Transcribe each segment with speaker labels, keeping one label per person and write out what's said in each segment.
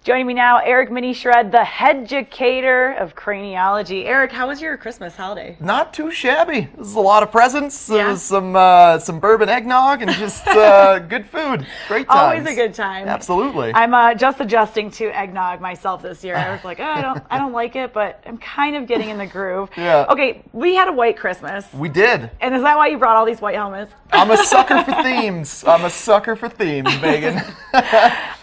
Speaker 1: Joining me now, Eric Minishred, the educator of Craniologie. Eric, how was your Christmas holiday?
Speaker 2: Not too shabby. This is a lot of presents. There was some bourbon eggnog and just good food. Great times.
Speaker 1: Always a good time.
Speaker 2: Absolutely.
Speaker 1: I'm just adjusting to eggnog myself this year. I was like, oh, I don't like it, but I'm kind of getting in the groove.
Speaker 2: Yeah.
Speaker 1: Okay, we had a white Christmas.
Speaker 2: We did.
Speaker 1: And is that why you brought all these white helmets?
Speaker 2: I'm a sucker for themes. Megan.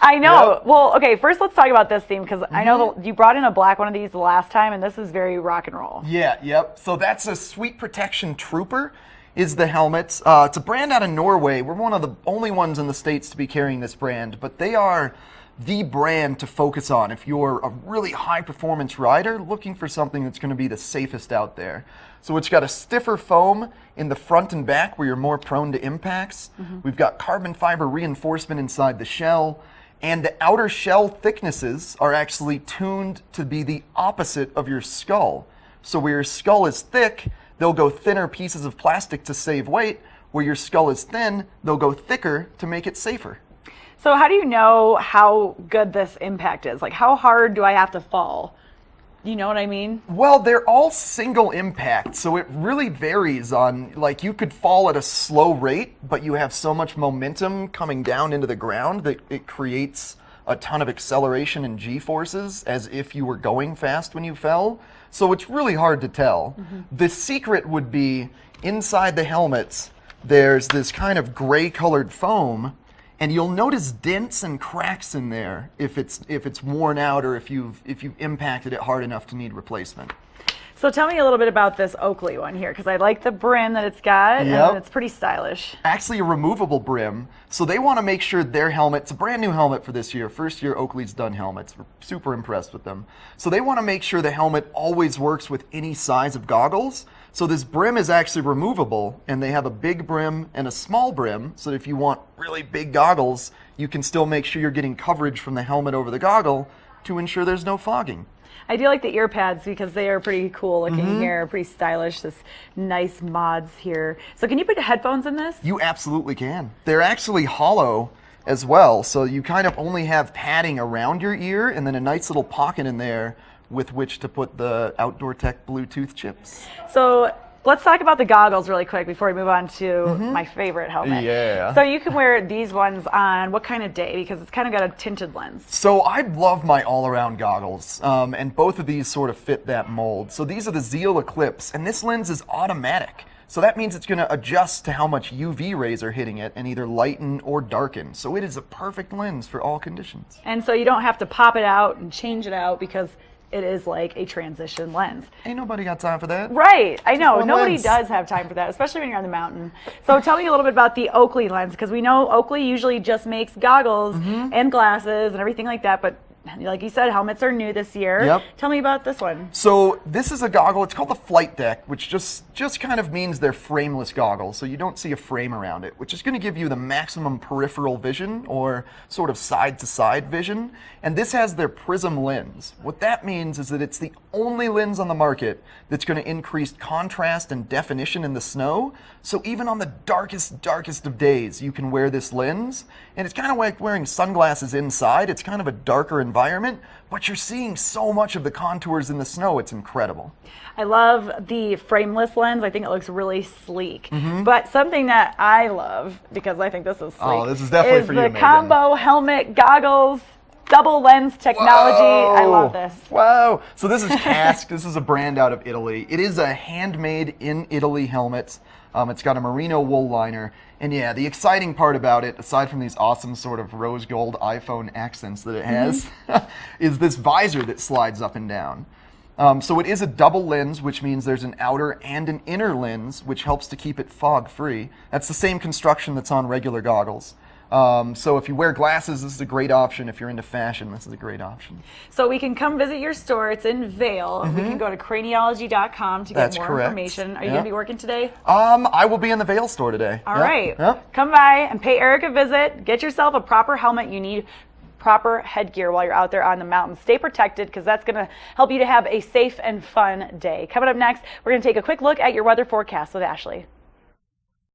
Speaker 1: I know.
Speaker 2: Yep.
Speaker 1: Well, okay, first let's talk about this theme because I know you brought in a black one of these the last time, and this is very rock and roll.
Speaker 2: Yeah, yep. So that's a Sweet Protection Trooper is the helmet. It's a brand out of Norway. We're one of the only ones in the States to be carrying this brand, but they are the brand to focus on if you're a really high-performance rider looking for something that's going to be the safest out there. So it's got a stiffer foam in the front and back where you're more prone to impacts. We've got carbon fiber reinforcement inside the shell, and the outer shell thicknesses are actually tuned to be the opposite of your skull. So where your skull is thick, they'll go thinner pieces of plastic to save weight. Where your skull is thin, they'll go thicker to make it safer.
Speaker 1: So how do you know how good this impact is? Like, how hard do I have to fall? You know what I mean?
Speaker 2: Well, they're all single impact, so it really varies on, like, you could fall at a slow rate, but you have so much momentum coming down into the ground that it creates a ton of acceleration and G-forces as if you were going fast when you fell. So it's really hard to tell. The secret would be inside the helmets, there's this kind of gray-colored foam, and you'll notice dents and cracks in there if it's worn out or if you've impacted it hard enough to need replacement.
Speaker 1: So tell me a little bit about this Oakley one here, because I like the brim that it's got, and it's pretty stylish.
Speaker 2: Actually a removable brim, so they want to make sure their helmet, it's a brand new helmet for this year, first year Oakley's done helmets, we're super impressed with them. So they want to make sure the helmet always works with any size of goggles. So this brim is actually removable, and they have a big brim and a small brim, so if you want really big goggles, you can still make sure you're getting coverage from the helmet over the goggle to ensure there's no fogging.
Speaker 1: I do like the ear pads because they are pretty cool looking here, pretty stylish, this nice mods here. So can you put headphones in this?
Speaker 2: You absolutely can. They're actually hollow as well, so you kind of only have padding around your ear and then a nice little pocket in there with which to put the Outdoor Tech Bluetooth chips.
Speaker 1: So let's talk about the goggles really quick before we move on to my favorite helmet.
Speaker 2: Yeah.
Speaker 1: So you can wear these ones on what kind of day? Because it's kind of got a tinted lens.
Speaker 2: So I love my all-around goggles, and both of these sort of fit that mold. So these are the Zeal Eclipse, and this lens is automatic. So that means it's going to adjust to how much UV rays are hitting it and either lighten or darken. So it is a perfect lens for all conditions.
Speaker 1: And so you don't have to pop it out and change it out because it is like a transition lens.
Speaker 2: Ain't nobody got time for that.
Speaker 1: Right, I know.
Speaker 2: one
Speaker 1: Nobody
Speaker 2: lens.
Speaker 1: does have time for that, especially when you're on the mountain. So tell me a little bit about the Oakley lens, because we know Oakley usually just makes goggles and glasses and everything like that, but like you said, helmets are new this year.
Speaker 2: Yep.
Speaker 1: Tell me about this one.
Speaker 2: So this is a goggle, it's called the Flight Deck, which just kind of means they're frameless goggles, so you don't see a frame around it, which is going to give you the maximum peripheral vision or sort of side-to-side vision. And this has their prism lens. What that means is that it's the only lens on the market that's going to increase contrast and definition in the snow. So even on the darkest of days, you can wear this lens. And it's kind of like wearing sunglasses inside. It's kind of a darker environment, but you're seeing so much of the contours in the snow. It's incredible.
Speaker 1: I love the frameless lens. I think it looks really sleek. But something that I love, because I think this is sleek,
Speaker 2: Oh, this is definitely for you,
Speaker 1: the
Speaker 2: Megan.
Speaker 1: combo helmet goggles. Double lens technology.
Speaker 2: Whoa.
Speaker 1: I love this.
Speaker 2: Wow. So this is Cask. This is a brand out of Italy. It is a handmade in Italy helmet. It's got a merino wool liner. And yeah, the exciting part about it, aside from these awesome sort of rose gold iPhone accents that it has, is this visor that slides up and down. So it is a double lens, which means there's an outer and an inner lens, which helps to keep it fog free. That's the same construction that's on regular goggles. So if you wear glasses, this is a great option. If you're into fashion, this is a great option.
Speaker 1: So we can come visit your store. It's in Vail. We can go to craniologie.com to get
Speaker 2: That's
Speaker 1: more
Speaker 2: correct.
Speaker 1: information. Are you going to be working today?
Speaker 2: I will be in the Vail store today.
Speaker 1: All
Speaker 2: Yep.
Speaker 1: right.
Speaker 2: Yep.
Speaker 1: Come by and pay Eric a visit. Get yourself a proper helmet. You need proper headgear while you're out there on the mountain. Stay protected because that's going to help you to have a safe and fun day. Coming up next, we're going to take a quick look at your weather forecast with Ashley.